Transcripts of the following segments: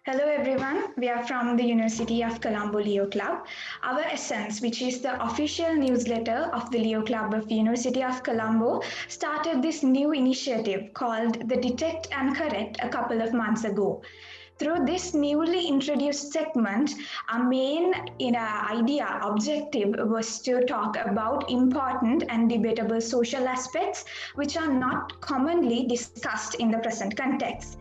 Hello everyone, we are from the University of Colombo Leo Club. Our Essence, which is the official newsletter of the Leo Club of University of Colombo, started this new initiative called the Detect and Correct a couple of months ago. Through this newly introduced segment, our main objective was to talk about important and debatable social aspects which are not commonly discussed in the present context.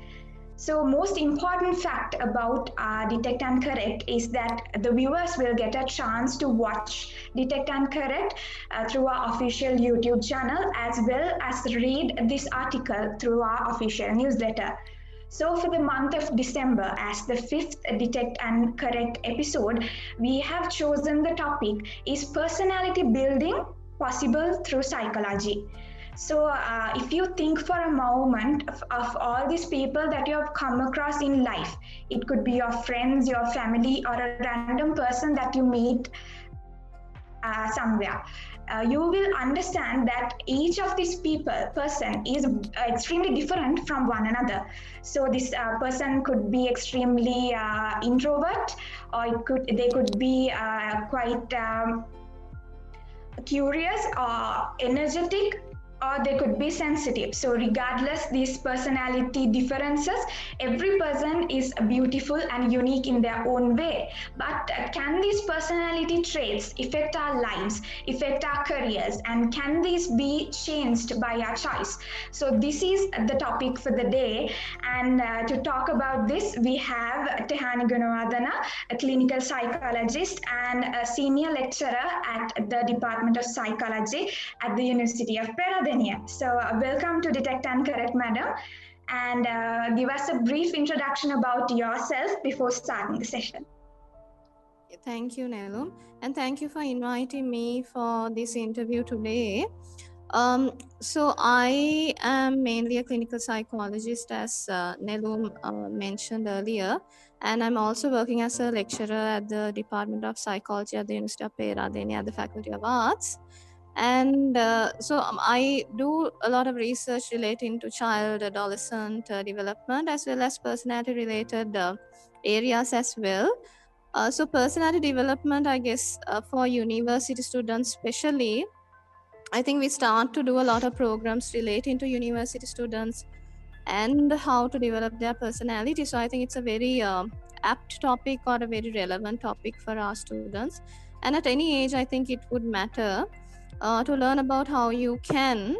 So, most important fact about Detect and Correct is that the viewers will get a chance to watch Detect and Correct through our official YouTube channel as well as read this article through our official newsletter. So, for the month of December, as the fifth Detect and Correct episode, we have chosen the topic Is personality building possible through psychology? So, if you think for a moment of all these people that you have come across in life, it could be your friends, your family, or a random person that you meet somewhere, you will understand that each of these person is extremely different from one another. So this person could be extremely introvert, or they could be quite curious or energetic, or they could be sensitive. So regardless these personality differences, every person is beautiful and unique in their own way. But can these personality traits affect our lives, affect our careers, and can these be changed by our choice? So this is the topic for the day, and to talk about this we have Tehani Gunawardana, a clinical psychologist and a senior lecturer at the Department of Psychology at the University of Peradeniya. So, welcome to Detect and Correct, madam, and give us a brief introduction about yourself before starting the session. Thank you, Nelum, and thank you for inviting me for this interview today. So I am mainly a clinical psychologist, as Nelum mentioned earlier, and I'm also working as a lecturer at the Department of Psychology at the University of Peradeniya at the Faculty of Arts. And I do a lot of research relating to child adolescent development as well as personality related areas as well. So personality development, I guess, for university students especially, I think we start to do a lot of programs relating to university students and how to develop their personality. So I think it's a very apt topic or a very relevant topic for our students. And at any age, I think it would matter to learn about how you can.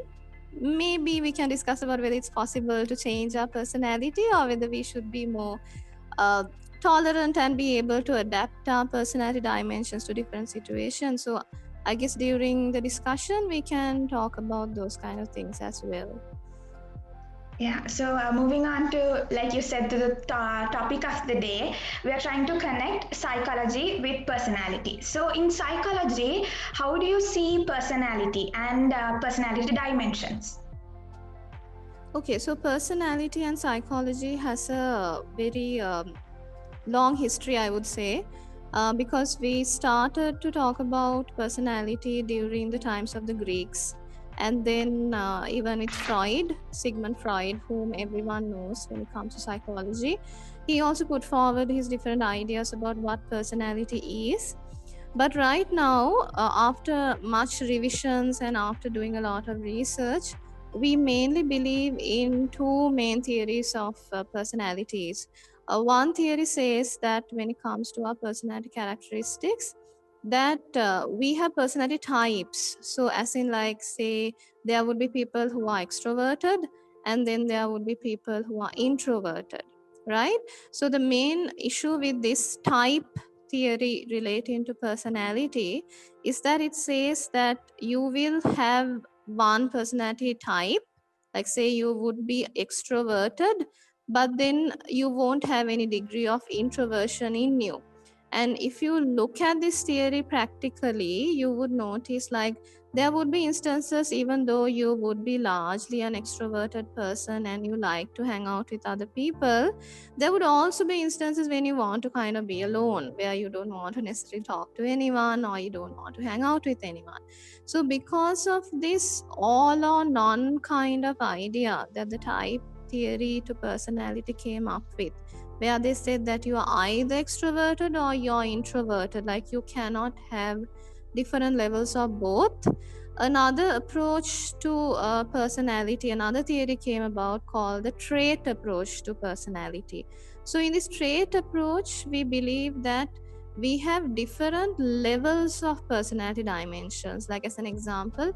Maybe we can discuss about whether it's possible to change our personality or whether we should be more uh, tolerant and be able to adapt our personality dimensions to different situations. So I guess during the discussion we can talk about those kind of things as well. Yeah, so moving on to, like you said, to the topic of the day, we are trying to connect psychology with personality. So, in psychology, how do you see personality and personality dimensions? Okay, so personality and psychology has a very long history, I would say, because we started to talk about personality during the times of the Greeks. And then, even with Freud, Sigmund Freud, whom everyone knows when it comes to psychology, he also put forward his different ideas about what personality is. But right now, after much revisions and after doing a lot of research, we mainly believe in two main theories of personalities. One theory says that when it comes to our personality characteristics, that we have personality types. So, as in, like, say, there would be people who are extroverted, and then there would be people who are introverted, right? So, the main issue with this type theory relating to personality is that it says that you will have one personality type, like say you would be extroverted, but then you won't have any degree of introversion in you. And if you look at this theory practically, you would notice like there would be instances, even though you would be largely an extroverted person and you like to hang out with other people, there would also be instances when you want to kind of be alone, where you don't want to necessarily talk to anyone or you don't want to hang out with anyone. So, because of this all or none kind of idea that the type theory to personality came up with, where they said that you are either extroverted or you're introverted, like you cannot have different levels of both. Another approach to personality, another theory came about called the trait approach to personality. So in this trait approach, we believe that we have different levels of personality dimensions. Like as an example,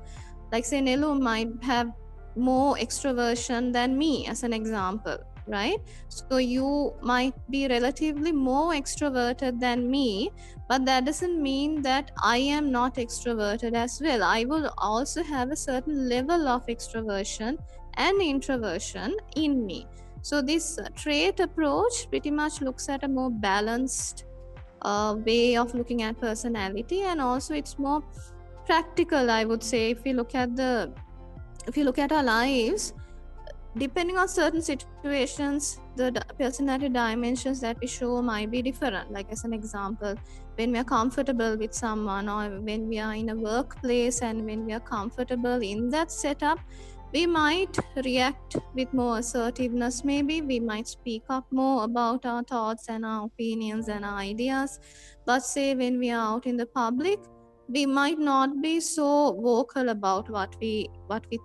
like say Nelu might have more extroversion than me, as an example, right? So you might be relatively more extroverted than me, but that doesn't mean that I am not extroverted as well. I will also have a certain level of extroversion and introversion in me. So this trait approach pretty much looks at a more balanced way of looking at personality, and also it's more practical, I would say. If you look at our lives, depending on certain situations, the personality dimensions that we show might be different. Like as an example, when we are comfortable with someone, or when we are in a workplace and when we are comfortable in that setup, we might react with more assertiveness. Maybe we might speak up more about our thoughts and our opinions and our ideas. But say when we are out in the public, we might not be so vocal about what we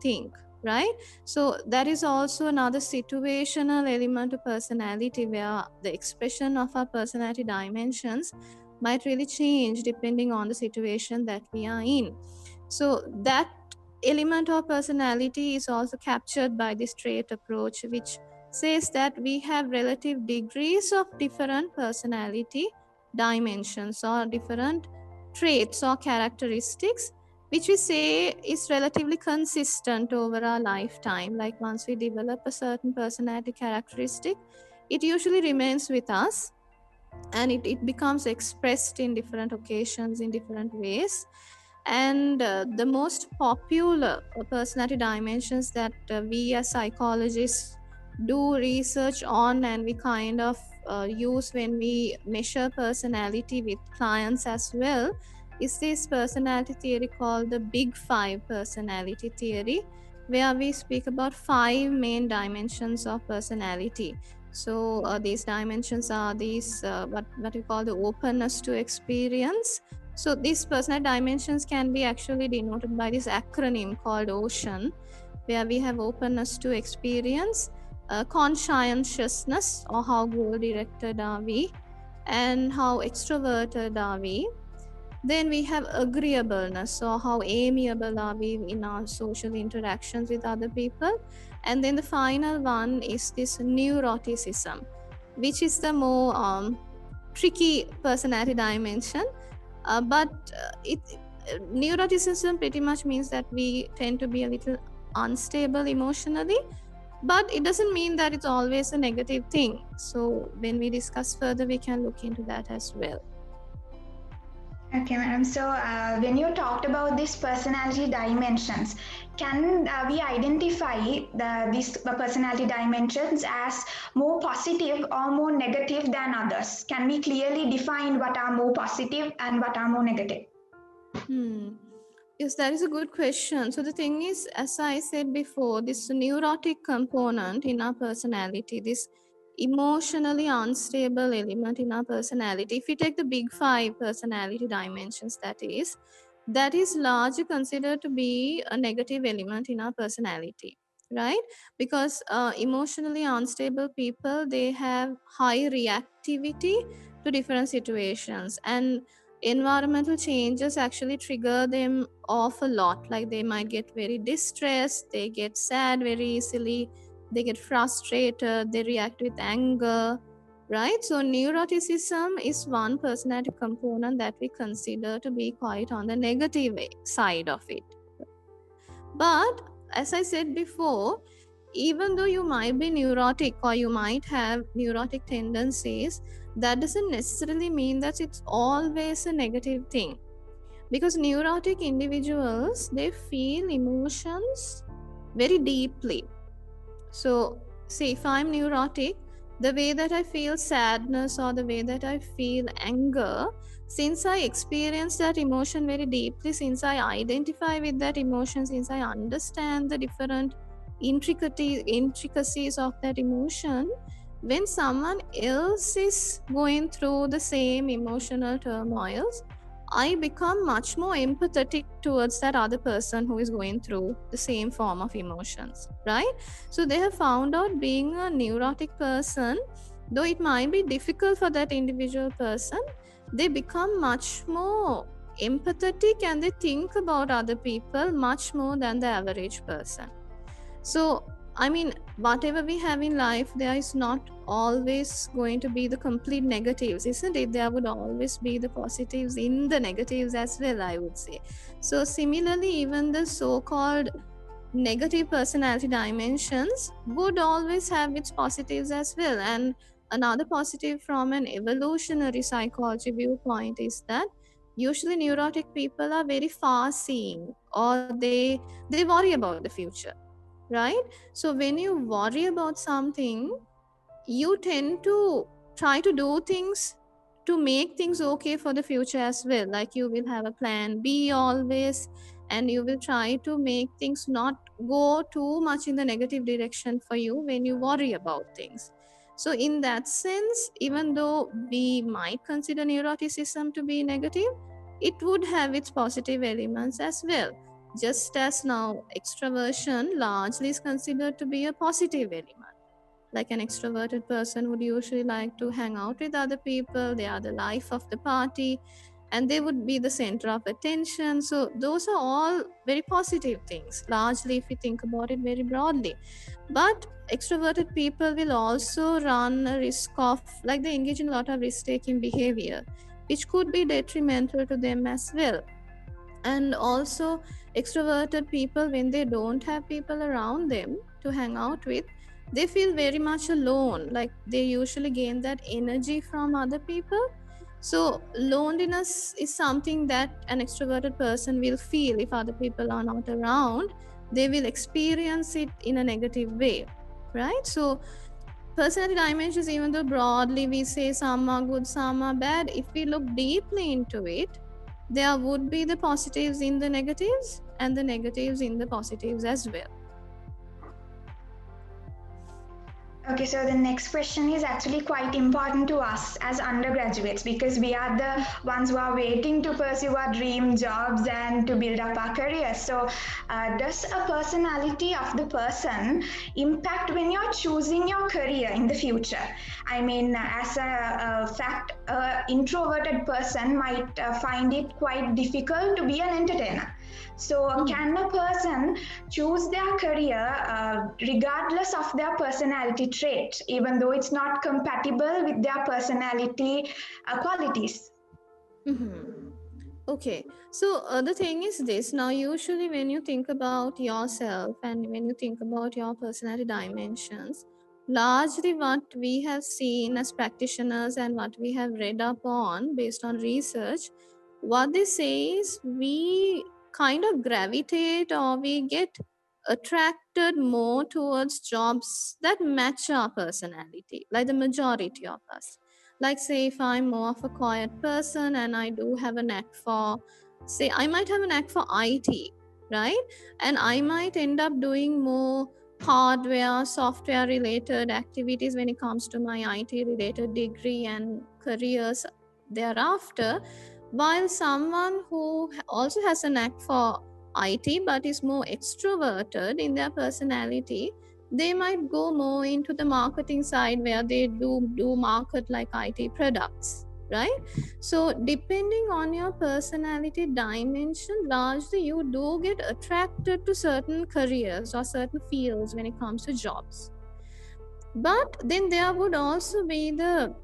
think, right? So that is also another situational element of personality, where the expression of our personality dimensions might really change depending on the situation that we are in. So that element of personality is also captured by this trait approach, which says that we have relative degrees of different personality dimensions, or different traits or characteristics, which we say is relatively consistent over our lifetime. Like once we develop a certain personality characteristic, it usually remains with us, and it becomes expressed in different occasions in different ways. And the most popular personality dimensions that we as psychologists do research on, and we kind of use when we measure personality with clients as well, is this personality theory called the Big Five personality theory, where we speak about 5 main dimensions of personality. So these dimensions are these what we call the openness to experience. So these personal dimensions can be actually denoted by this acronym called OCEAN, where we have openness to experience, conscientiousness, or how goal directed are we, and how extroverted are we. Then we have agreeableness, so how amiable are we in our social interactions with other people. And then the final one is this neuroticism, which is the more tricky personality dimension. Neuroticism pretty much means that we tend to be a little unstable emotionally, but it doesn't mean that it's always a negative thing. So when we discuss further, we can look into that as well. Okay, madam. So, when you talked about these personality dimensions, can we identify these personality dimensions as more positive or more negative than others? Can we clearly define what are more positive and what are more negative? Yes, that is a good question. So the thing is, as I said before, this neurotic component in our personality, this emotionally unstable element in our personality, if we take the Big Five personality dimensions, that is largely considered to be a negative element in our personality, right? Because emotionally unstable people, they have high reactivity to different situations, and environmental changes actually trigger them off a lot. Like they might get very distressed, they get sad very easily, they get frustrated, they react with anger, right? So neuroticism is one personality component that we consider to be quite on the negative side of it. But as I said before, even though you might be neurotic or you might have neurotic tendencies, that doesn't necessarily mean that it's always a negative thing. Because neurotic individuals, they feel emotions very deeply. So, say if I'm neurotic, the way that I feel sadness or the way that I feel anger, since I experience that emotion very deeply, since I identify with that emotion, since I understand the different intricacies of that emotion, when someone else is going through the same emotional turmoils, I become much more empathetic towards that other person who is going through the same form of emotions, right? So they have found out being a neurotic person, though it might be difficult for that individual person, they become much more empathetic and they think about other people much more than the average person. So, I mean, whatever we have in life, there is not always going to be the complete negatives, isn't it? There would always be the positives in the negatives as well, I would say. So, similarly, even the so called negative personality dimensions would always have its positives as well. And another positive from an evolutionary psychology viewpoint is that usually neurotic people are very far seeing, or they worry about the future, right? So when you worry about something, you tend to try to do things to make things okay for the future as well. Like you will have a plan B always, and you will try to make things not go too much in the negative direction for you when you worry about things. So in that sense, even though we might consider neuroticism to be negative, it would have its positive elements as well. Just as now extroversion largely is considered to be a positive element. Like an extroverted person would usually like to hang out with other people, they are the life of the party, and they would be the center of attention. So those are all very positive things, largely, if you think about it very broadly. But extroverted people will also run a risk of, like, they engage in a lot of risk taking behavior, which could be detrimental to them as well. And also, extroverted people, when they don't have people around them to hang out with, they feel very much alone. Like they usually gain that energy from other people. So loneliness is something that an extroverted person will feel if other people are not around. They will experience it in a negative way, right? So personality dimensions, even though broadly we say some are good, some are bad, if we look deeply into it, there would be the positives in the negatives and the negatives in the positives as well. Okay, so the next question is actually quite important to us as undergraduates because we are the ones who are waiting to pursue our dream jobs and to build up our careers. So, does a personality of the person impact when you're choosing your career in the future? I mean, as a fact, an introverted person might find it quite difficult to be an entertainer. So, can a person choose their career regardless of their personality trait, even though it's not compatible with their personality qualities? Mhm. Okay, so the thing is this, now usually when you think about yourself and when you think about your personality dimensions, largely what we have seen as practitioners and what we have read up on based on research, what they say is we kind of gravitate or we get attracted more towards jobs that match our personality, like the majority of us. Like, say, if I'm more of a quiet person and I do have a knack for, say, I might have a knack for IT, right? And I might end up doing more hardware, software related activities when it comes to my IT related degree and careers thereafter. While someone who also has a knack for IT but is more extroverted in their personality, they might go more into the marketing side where they do market like IT products, right? So depending on your personality dimension, largely you do get attracted to certain careers or certain fields when it comes to jobs. But then there would also be the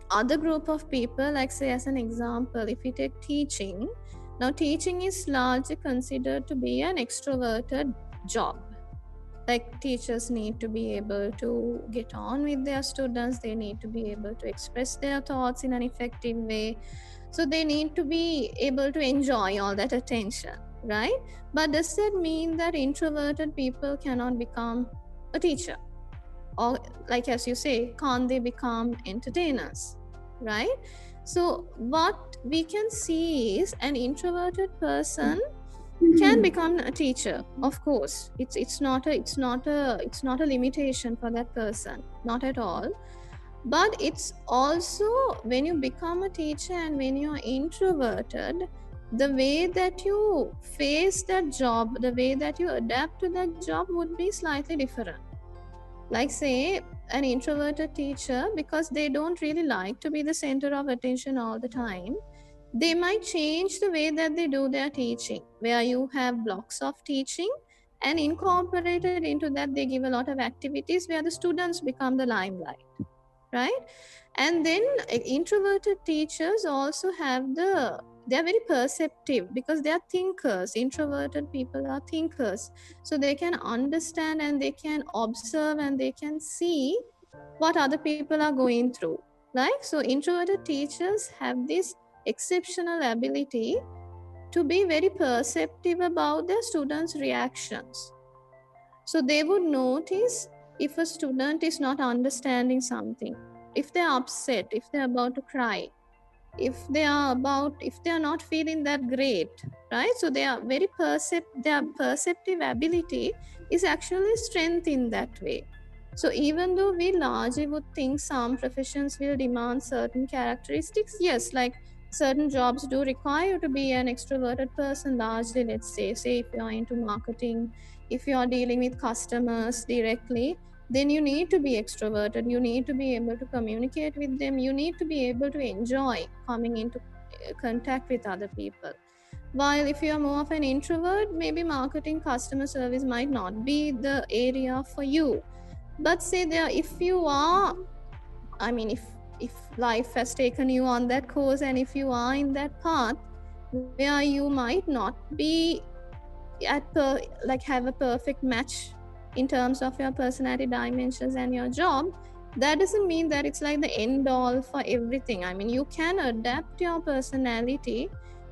other group of people, like, say, as an example, if you take teaching. Now teaching is largely considered to be an extroverted job. Like teachers need to be able to get on with their students, they need to be able to express their thoughts in an effective way, so they need to be able to enjoy all that attention, right? But does that mean that introverted people cannot become a teacher? Or, like, as you say, can't they become entertainers, right? So what we can see is an introverted person can become a teacher. Of course, it's not a limitation for that person, not at all. But it's also, when you become a teacher and when you're introverted, the way that you face that job, the way that you adapt to that job would be slightly different. Like, say, an introverted teacher, because they don't really like to be the center of attention all the time, they might change the way that they do their teaching, where you have blocks of teaching, and incorporated into that they give a lot of activities where the students become the limelight, right? And then introverted teachers also have they're very perceptive, because they are thinkers. Introverted people are thinkers, so they can understand and they can observe and they can see what other people are going through. Like, so introverted teachers have this exceptional ability to be very perceptive about their students' reactions. So they would notice if a student is not understanding something, if they're upset, if they're about to cry, if they are not feeling that great, right? So they are very their perceptive ability is actually strength in that way. So even though we largely would think some professions will demand certain characteristics, yes, like certain jobs do require you to be an extroverted person largely. Let's say if you are into marketing, if you are dealing with customers directly, then you need to be extroverted, you need to be able to communicate with them, you need to be able to enjoy coming into contact with other people. While if you are more of an introvert, maybe marketing, customer service might not be the area for you. But say there, if you are, I mean, if life has taken you on that course and if you are in that path where you might not be like have a perfect match in terms of your personality dimensions and your job, that doesn't mean that it's like the end all for everything. I mean, you can adapt your personality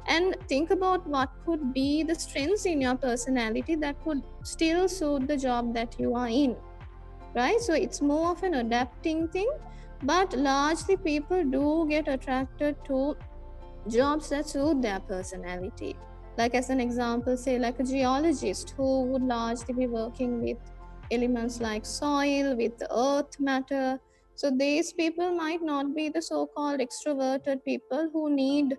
and think about what could be the strengths in your personality that could still suit the job that you are in, right? So it's more of an adapting thing, but largely people do get attracted to jobs that suit their personality. Like, as an example, say, like a geologist who would largely be working with elements like soil, with earth matter. So, these people might not be the so called extroverted people who need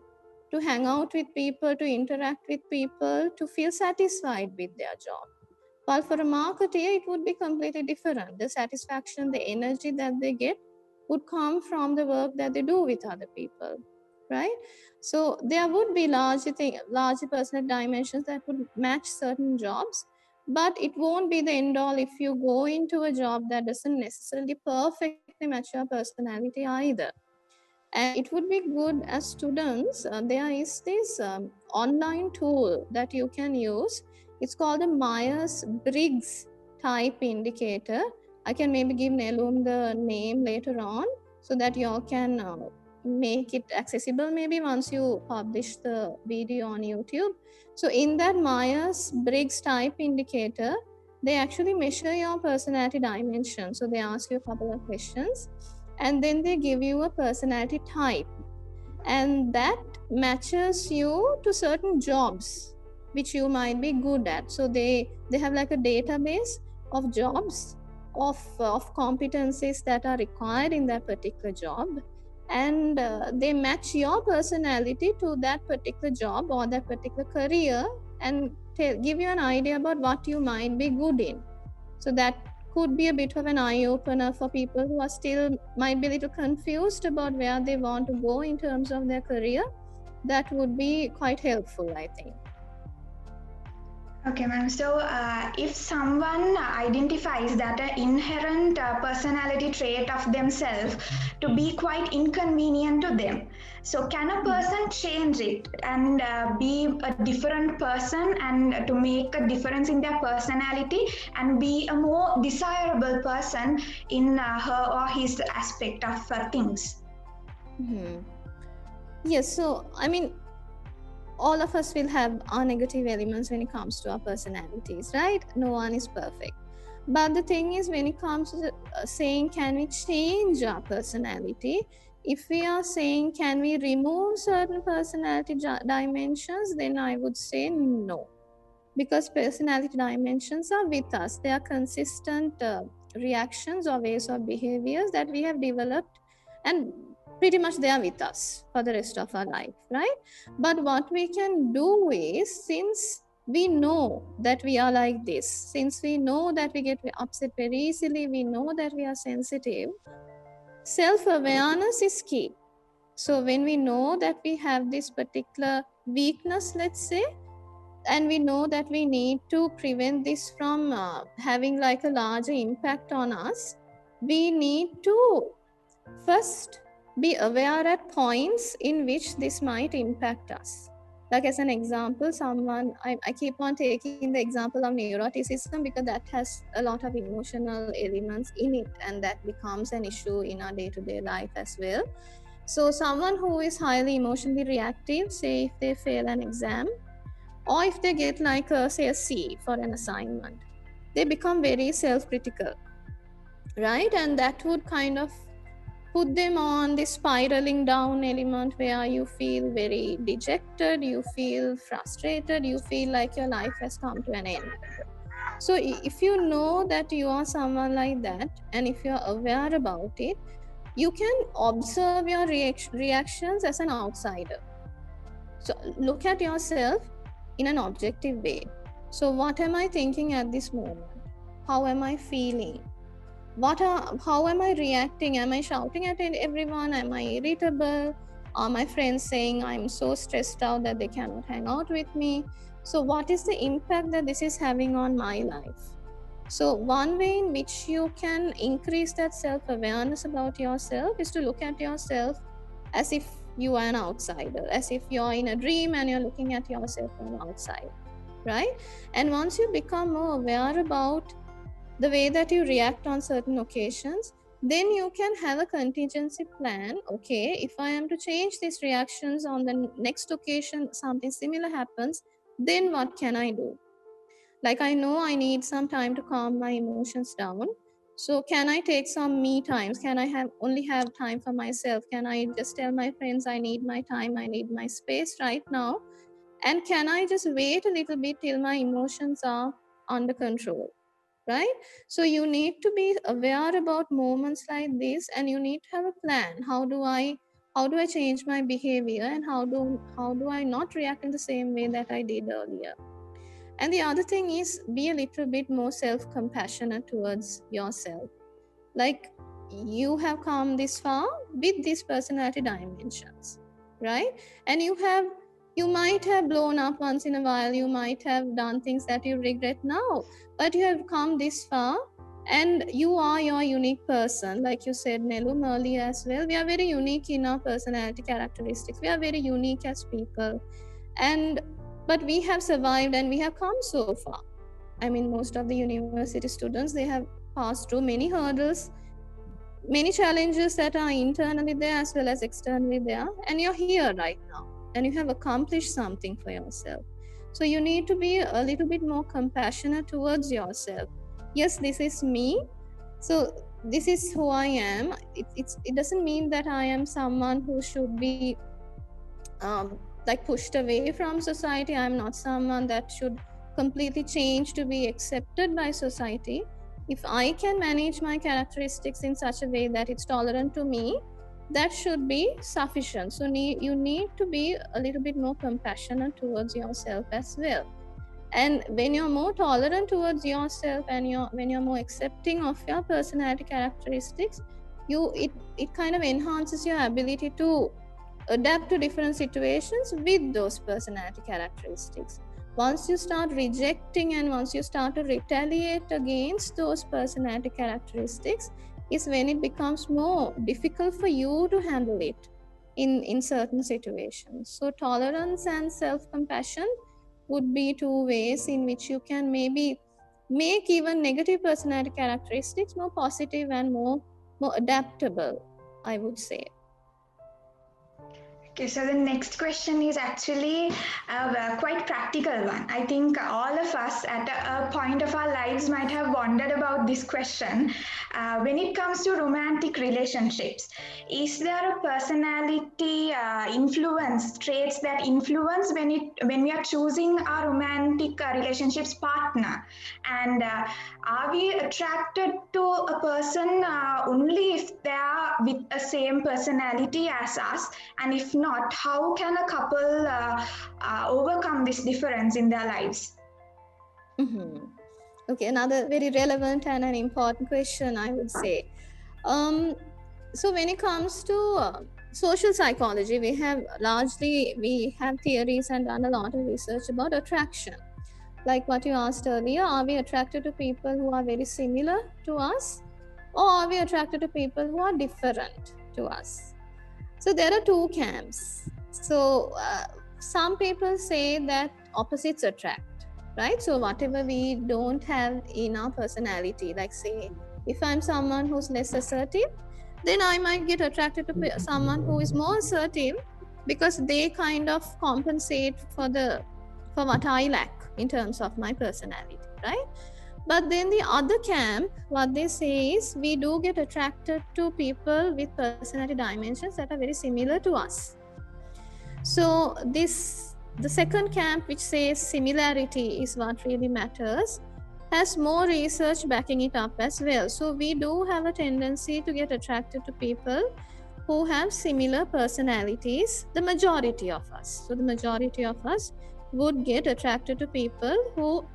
to hang out with people, to interact with people, to feel satisfied with their job. While for a marketer, it would be completely different. The satisfaction, the energy that they get would come from the work that they do with other people, right? So there would be large personal dimensions that would match certain jobs, but it won't be the end all if you go into a job that doesn't necessarily perfectly match your personality either. And it would be good as students. There is this online tool that you can use. It's called the Myers Briggs type indicator. I can maybe give Nelum the name later on so that you all can make it accessible maybe once you publish the video on YouTube. So, in that Myers Briggs type indicator, they actually measure your personality dimension. So, they ask you a couple of questions and then they give you a personality type, and that matches you to certain jobs which you might be good at. So they have like a database of jobs, of competencies that are required in that particular job, and they match your personality to that particular job or that particular career, and give you an idea about what you might be good in. So that could be a bit of an eye opener for people who are still might be a little confused about where they want to go in terms of their career. That would be quite helpful, I think. Okay, ma'am. So, if someone identifies that an inherent personality trait of themselves to be quite inconvenient to them, so can a person change it and be a different person and to make a difference in their personality and be a more desirable person in her or his aspect of things? Hmm. Yes, so I mean, all of us will have our negative elements when it comes to our personalities, right? No one is perfect. But the thing is, when it comes to saying, can we change our personality? If we are saying, can we remove certain personality dimensions, then I would say no. because personality dimensions are with us. They are consistent reactions or ways of behaviors that we have developed, and pretty much they are with us for the rest of our life, right? But what we can do is, since we know that we are like this, since we know that we get upset very easily, we know that we are sensitive, self-awareness is key. So when we know that we have this particular weakness, let's say, and we know that we need to prevent this from having like a larger impact on us, we need to first be aware at points in which this might impact us. Like as an example, I keep on taking the example of neuroticism because that has a lot of emotional elements in it, and that becomes an issue in our day-to-day life as well. So someone who is highly emotionally reactive, say if they fail an exam, or if they get like say a C for an assignment, they become very self-critical, right? And that would kind of put them on this spiraling down element where you feel very dejected, you feel frustrated, you feel like your life has come to an end. So if you know that you are someone like that, and if you're aware about it, you can observe your reactions as an outsider. So look at yourself in an objective way. So what am I thinking at this moment? How am I feeling? How am I reacting? Am I shouting at everyone? Am I irritable? Are my friends saying I'm so stressed out that they cannot hang out with me? So what is the impact that this is having on my life? So one way in which you can increase that self-awareness about yourself is to look at yourself as if you are an outsider, as if you're in a dream and you're looking at yourself from outside, right? And once you become more aware about the way that you react on certain occasions, then you can have a contingency plan. Okay, if I am to change these reactions on the next occasion, something similar happens, then what can I do? Like, I know I need some time to calm my emotions down. So can I take some me times? Can I have only have time for myself? Can I just tell my friends I need my time, I need my space right now? And can I just wait a little bit till my emotions are under control? Right? So you need to be aware about moments like this, and you need to have a plan. How do I change my behavior, and how do I not react in the same way that I did earlier? And the other thing is, be a little bit more self-compassionate towards yourself. Like, you have come this far with these personality dimensions, right? And you might have blown up once in a while, you might have done things that you regret now, but you have come this far, and you are your unique person. Like you said, Nelum, earlier as well, we are very unique in our personality characteristics, we are very unique as people. And but we have survived and we have come so far. I mean, most of the university students, they have passed through many hurdles, many challenges that are internally there as well as externally there, and you're here right now, and you have accomplished something for yourself. So you need to be a little bit more compassionate towards yourself. Yes, this is me, so this is who I am. It doesn't mean that I am someone who should be like pushed away from society. I'm not someone that should completely change to be accepted by society. If I can manage my characteristics in such a way that it's tolerant to me, that should be sufficient. So you need to be a little bit more compassionate towards yourself as well. And when you're more tolerant towards yourself, and when you're more accepting of your personality characteristics, it kind of enhances your ability to adapt to different situations with those personality characteristics. Once you start rejecting and once you start to retaliate against those personality characteristics, is when it becomes more difficult for you to handle it in certain situations. So tolerance and self-compassion would be two ways in which you can maybe make even negative personality characteristics more positive and more adaptable, I would say. Okay, so the next question is actually a quite practical one. I think all of us at a point of our lives might have wondered about this question. When it comes to romantic relationships, is there a personality influence traits that influence when we are choosing our romantic relationships partner? And are we attracted to a person only if they are with a same personality as us? And if not, how can a couple overcome this difference in their lives? Mhm. Okay, another very relevant and an important question, I would say. Um, so when it comes to social psychology, we have theories and done a lot of research about attraction. Like what you asked earlier, are we attracted to people who are very similar to us, or are we attracted to people who are different to us? So there are two camps. So some people say that opposites attract, right? So whatever we don't have in our personality, like say, if I'm someone who's less assertive, then I might get attracted to someone who is more assertive, because they kind of compensate for what I lack in terms of my personality, right? But then the other camp, what they say is we do get attracted to people with personality dimensions that are very similar to us. So the second camp, which says similarity is what really matters, has more research backing it up as well. So we do have a tendency to get attracted to people who have similar personalities, the majority of us. So the majority of us would get attracted to people who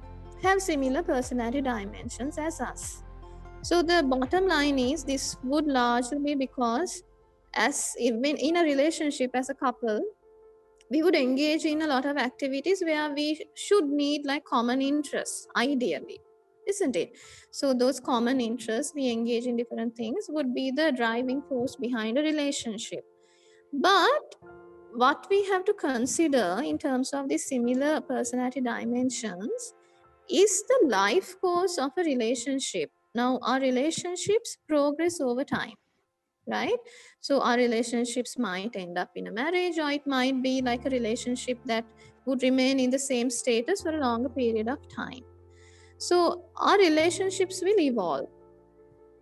have similar personality dimensions as us. So the bottom line is this would largely be because as even in a relationship as a couple, we would engage in a lot of activities where we should meet like common interests, ideally, isn't it? So those common interests, we engage in different things, would be the driving force behind a relationship. But what we have to consider in terms of the similar personality dimensions is the life course of a relationship. Now, our relationships progress over time, right? So, our relationships might end up in a marriage, or it might be like a relationship that would remain in the same status for a longer period of time. So, our relationships will evolve.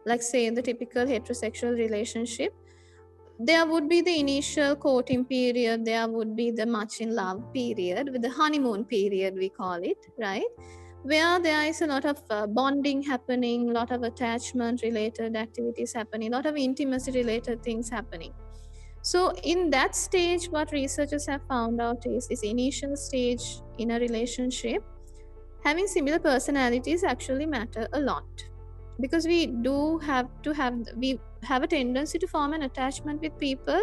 Like, say, in the typical heterosexual relationship, there would be the initial courting period, there would be the much in love period, with the honeymoon period, we call it, right? Where there is a lot of bonding happening, a lot of attachment related activities happening, a lot of intimacy related things happening. So, in that stage, what researchers have found out is this initial stage in a relationship, having similar personalities actually matter a lot, because we have a tendency to form an attachment with people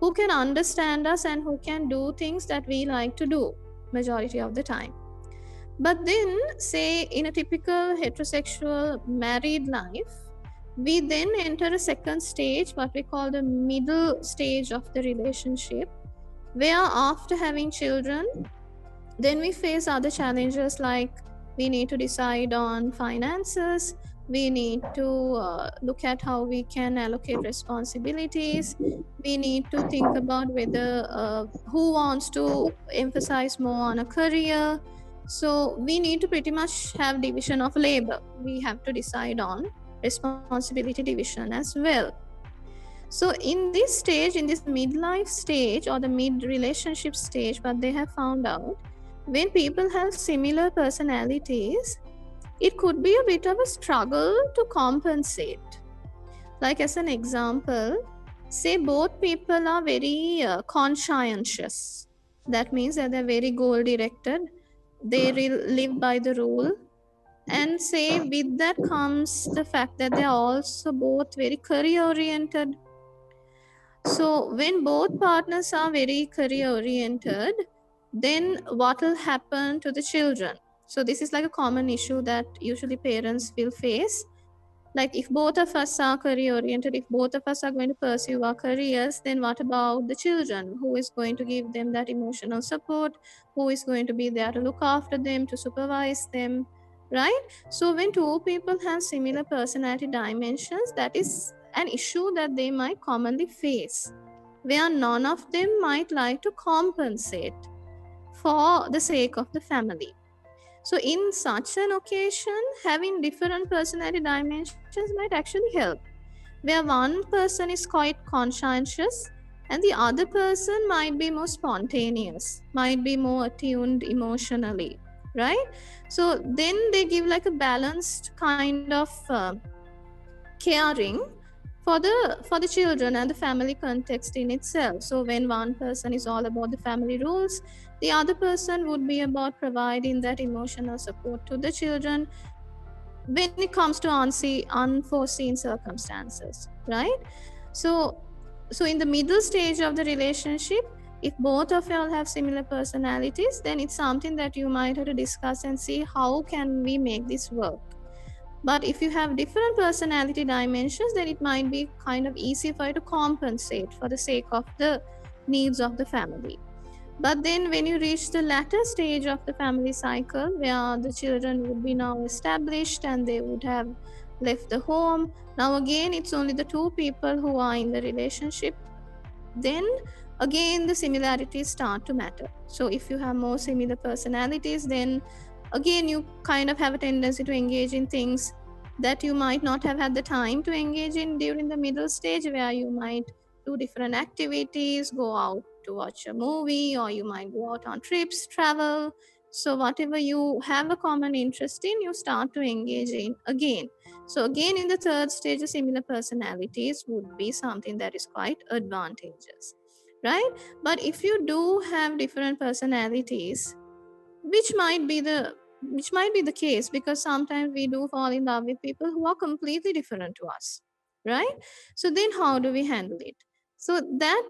who can understand us and who can do things that we like to do majority of the time. But then, say, in a typical heterosexual married life, we then enter a second stage, what we call the middle stage of the relationship, where after having children, then we face other challenges, like we need to decide on finances, we need to look at how we can allocate responsibilities, we need to think about whether who wants to emphasize more on a career. So we need to pretty much have division of labor, we have to decide on responsibility division as well. So in this stage, in this midlife stage or the mid relationship stage, what they have found out, when people have similar personalities, it could be a bit of a struggle to compensate. Like, as an example, say both people are very conscientious. That means that they're very goal directed, they live by the rule. And say with that comes the fact that they are also both very career oriented. So, when both partners are very career oriented, then what will happen to the children? So, this is like a common issue that usually parents will face. Like, if both of us are career oriented, if both of us are going to pursue our careers, then what about the children? Who is going to give them that emotional support? Who is going to be there to look after them, to supervise them? Right? So, when two people have similar personality dimensions, that is an issue that they might commonly face. where none of them might like to compensate for the sake of the family. So, in such an occasion, having different personality dimensions might actually help, where one person is quite conscientious and the other person might be more spontaneous, might be more attuned emotionally, right? So, then they give like a balanced kind of caring for the children and the family context in itself. So when one person is all about the family rules, the other person would be about providing that emotional support to the children when it comes to unforeseen circumstances, right? So so in the middle stage of the relationship, if both of y'all have similar personalities, then it's something that you might have to discuss and see how can we make this work. But if you have different personality dimensions, then it might be kind of easy for you to compensate for the sake of the needs of the family. But then when you reach the latter stage of the family cycle, where the children would be now established and they would have left the home, now again it's only the two people who are in the relationship, then again the similarities start to matter. So if you have more similar personalities, then again you kind of have a tendency to engage in things that you might not have had the time to engage in during the middle stage, where you might do different activities, go out to watch a movie, or you might go out on trips, travel. So whatever you have a common interest in, you start to engage in again. So again, in the third stage, the similar personalities would be something that is quite advantageous, right? But if you do have different personalities, which might be the case, because sometimes we do fall in love with people who are completely different to us, right? So then how do we handle it? So that,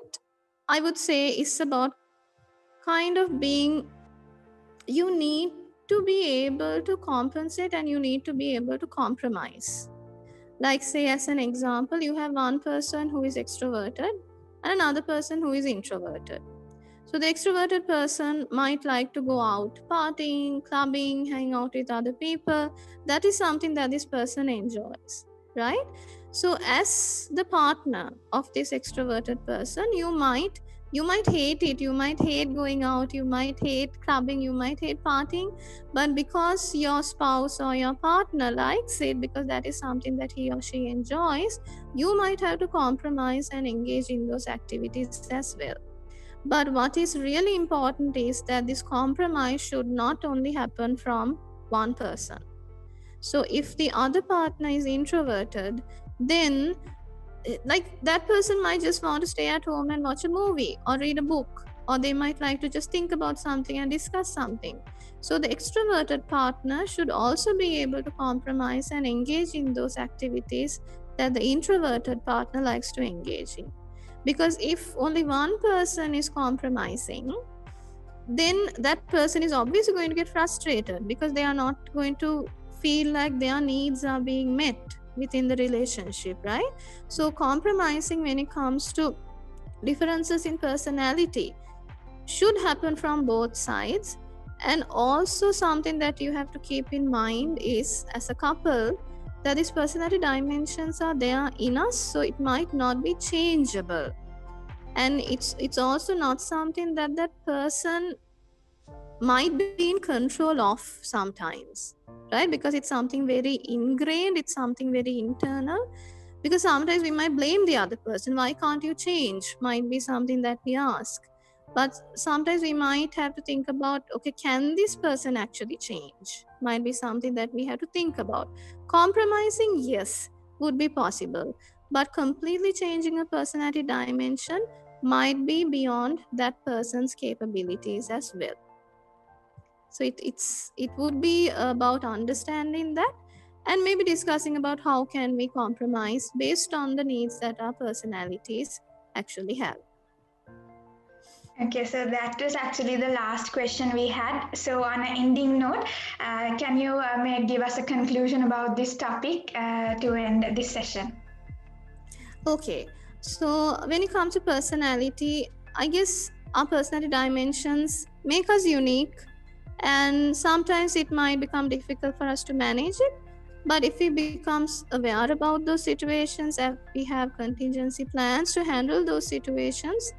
I would say, is about kind of being, you need to be able to compensate and you need to be able to compromise. Like, say, as an example, you have one person who is extroverted and another person who is introverted. So the extroverted person might like to go out partying, clubbing, hang out with other people. That is something that this person enjoys, right? So as the partner of this extroverted person, you might hate it, you might hate going out, you might hate clubbing, you might hate partying, but because your spouse or your partner likes it, because that is something that he or she enjoys, you might have to compromise and engage in those activities as well. But what is really important is that this compromise should not only happen from one person. So if the other partner is introverted, then like that person might just want to stay at home and watch a movie or read a book, or they might like to just think about something and discuss something. So the extroverted partner should also be able to compromise and engage in those activities that the introverted partner likes to engage in. Because if only one person is compromising, then that person is obviously going to get frustrated, because they are not going to feel like their needs are being met within the relationship, right? So compromising when it comes to differences in personality should happen from both sides. And also something that you have to keep in mind is, as a couple, that these personality dimensions are there in us, so it might not be changeable. And it's also not something that that person might be in control of sometimes, right? Because it's something very ingrained, it's something very internal. Because sometimes we might blame the other person, why can't you change, might be something that we ask. But sometimes we might have to think about, okay, can this person actually change, might be something that we have to think about. Compromising, yes, would be possible, but completely changing a personality dimension might be beyond that person's capabilities as well. So it would be about understanding that, and maybe discussing about how can we compromise based on the needs that our personalities actually have. Okay, so that was actually the last question we had. So, on an ending note, can you may give us a conclusion about this topic to end this session? Okay, so when it comes to personality, I guess our personality dimensions make us unique, and sometimes it might become difficult for us to manage it. But if we becomes aware about those situations and we have contingency plans to handle those situations,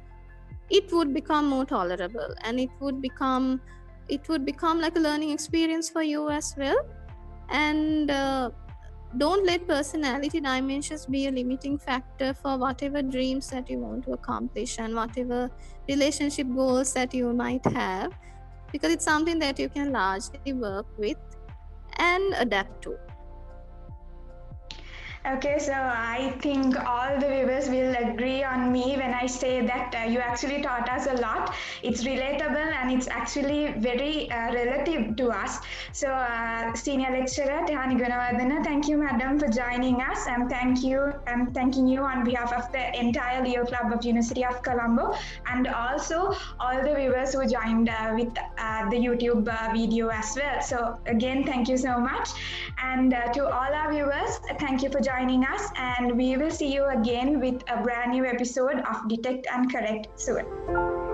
it would become more tolerable, and it would become like a learning experience for you as well. And don't let personality dimensions be a limiting factor for whatever dreams that you want to accomplish and whatever relationship goals that you might have, because it's something that you can largely work with and adapt to. Okay, so I think all the viewers will agree on me when I say that you actually taught us a lot. It's relatable and it's actually very relative to us. So, Senior Lecturer Tehani Gunawardena, thank you, Madam, for joining us, and I'm thanking you on behalf of the entire Leo Club of University of Colombo, and also all the viewers who joined with the YouTube video as well. So, again, thank you so much. And to all our viewers, thank you for joining us. And we will see you again with a brand new episode of Detect and Correct soon.